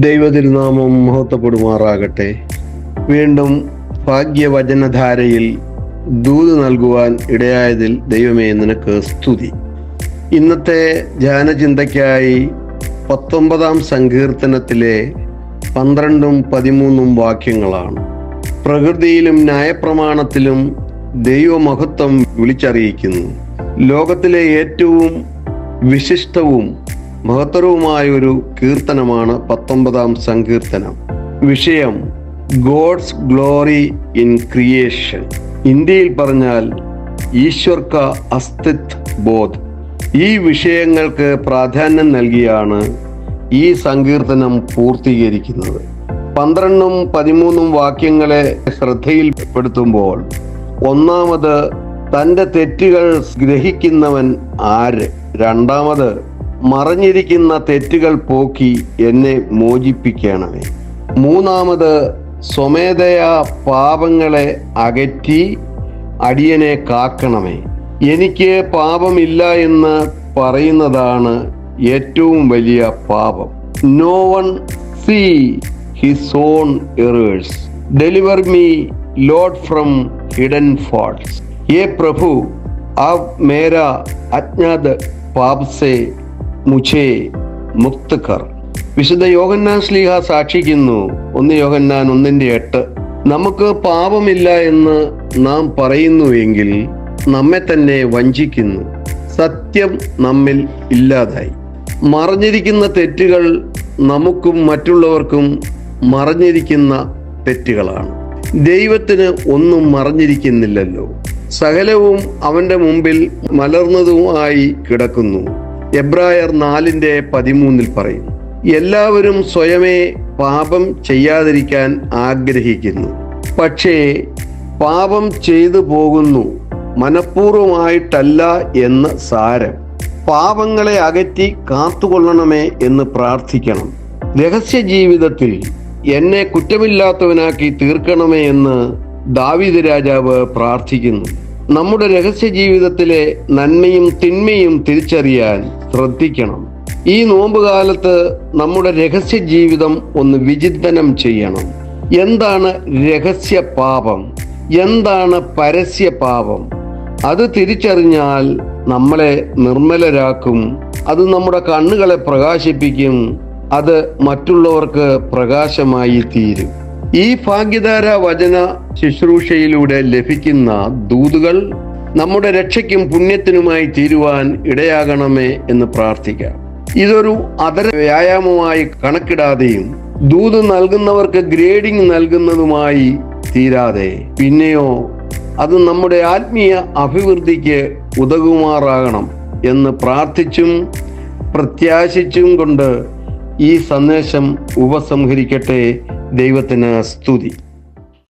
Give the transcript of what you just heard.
ദൈവതിരുനാമം മഹത്വപ്പെടുമാറാകട്ടെ. വീണ്ടും ഭാഗ്യവചനധാരയിൽ ദൂത് നൽകുവാൻ ഇടയായതിൽ ദൈവമേ നിനക്ക് സ്തുതി. ഇന്നത്തെ ധ്യാനചിന്തയ്ക്കായി 19 സങ്കീർത്തനത്തിലെ 12-13 വാക്യങ്ങളാണ്. പ്രകൃതിയിലും ന്യായപ്രമാണത്തിലും ദൈവമഹത്വം വിളിച്ചറിയിക്കുന്നു. ലോകത്തിലെ ഏറ്റവും വിശിഷ്ടവും മഹത്തരവുമായൊരു കീർത്തനമാണ് 19 സങ്കീർത്തനം. വിഷയം ഗോഡ്സ് ഗ്ലോറി ഇൻ ക്രിയേഷൻ. ഇന്ത്യയിൽ പറഞ്ഞാൽ ഈശ്വർ കാ അസ്തിത്വ ബോധ്. ഈ വിഷയങ്ങൾക്ക് പ്രാധാന്യം നൽകിയാണ് ഈ സങ്കീർത്തനം പൂർത്തീകരിക്കുന്നത്. 12-13 വാക്യങ്ങളെ ശ്രദ്ധയിൽപ്പെടുത്തുമ്പോൾ, ഒന്നാമത് തൻ്റെ തെറ്റുകൾ ഗ്രഹിക്കുന്നവൻ ആര്? രണ്ടാമത് മറഞ്ഞിരിക്കുന്ന തെറ്റുകൾ പോക്കി എന്നെ മോചിപ്പിക്കണമേ. മൂന്നാമത് സ്വമേധയാ പാപങ്ങളെ അകറ്റി അടിയനെ കാക്കണമേ. എനിക്ക് പാപമില്ല എന്ന് പറയുന്നതാണ് ഏറ്റവും വലിയ പാപം. No one see his own errors. Deliver me lord from hidden faults. ये प्रभु अब मेरा अज्ञात पाप से मुझे मुक्त कर. വിശുദ്ധ യോഹന്നാൻ ശ്ലീഹ സാക്ഷിക്കുന്നു, 1 യോഹന്നാൻ 1:8. നമുക്ക് പാപമില്ല എന്ന് നാം പറയുന്നുവെങ്കിൽ നമ്മെ തന്നെ വഞ്ചിക്കുന്നു, സത്യം നമ്മിൽ ഇല്ലാതായി. മറഞ്ഞിരിക്കുന്ന തെറ്റുകൾ നമുക്കും മറ്റുള്ളവർക്കും മറഞ്ഞിരിക്കുന്ന തെറ്റുകളാണ്. ദൈവത്തിന് ഒന്നും മറഞ്ഞിരിക്കുന്നില്ലല്ലോ. സകലവും അവന്റെ മുമ്പിൽ മലർന്നതുമായി കിടക്കുന്നു. എബ്രായർ 4:13 പറയുന്നു, എല്ലാവരും സ്വയമേ പാപം ചെയ്യാതിരിക്കാൻ ആഗ്രഹിക്കുന്നു, പക്ഷേ പാപം ചെയ്തു പോകുന്നു, മനഃപൂർവമായിട്ടല്ല എന്ന് സാരം. പാപങ്ങളെ അകറ്റി കാത്തുകൊള്ളണമേ എന്ന് പ്രാർത്ഥിക്കണം. രഹസ്യ ജീവിതത്തിൽ എന്നെ കുറ്റമില്ലാത്തവനാക്കി തീർക്കണമേ എന്ന് ദാവീദ് രാജാവ് പ്രാർത്ഥിക്കുന്നു. നമ്മുടെ രഹസ്യ ജീവിതത്തിലെ നന്മയും തിന്മയും തിരിച്ചറിയാൻ ശ്രദ്ധിക്കണം. ഈ നോമ്പുകാലത്ത് നമ്മുടെ രഹസ്യ ജീവിതം ഒന്ന് വിചിന്തനം ചെയ്യണം. എന്താണ് രഹസ്യ പാപം? എന്താണ് പരസ്യ പാപം? അത് തിരിച്ചറിഞ്ഞാൽ നമ്മളെ നിർമ്മലരാക്കും. അത് നമ്മുടെ കണ്ണുകളെ പ്രകാശിപ്പിക്കും. അത് മറ്റുള്ളവർക്ക് പ്രകാശമായി തീരും. ഈ ഭാഗ്യധാര വചന ശുശ്രൂഷയിലൂടെ ലഭിക്കുന്ന ദൂതുകൾ നമ്മുടെ രക്ഷയ്ക്കും പുണ്യത്തിനുമായി തീരുവാൻ ഇടയാകണമേ എന്ന് പ്രാർത്ഥിക്കാം. ഇതൊരു അതര വ്യായാമമായി കണക്കിടാതെയും ദൂത് നൽകുന്നവർക്ക് ഗ്രേഡിംഗ് നൽകുന്നതുമായി തീരാതെ, പിന്നെയോ അത് നമ്മുടെ ആത്മീയ അഭിവൃദ്ധിക്ക് ഉതകുമാറാകണം എന്ന് പ്രാർത്ഥിച്ചും പ്രത്യാശിച്ചും കൊണ്ട് ഈ സന്ദേശം ഉപസംഹരിക്കട്ടെ. ദൈവത്തിന് സ്തുതി.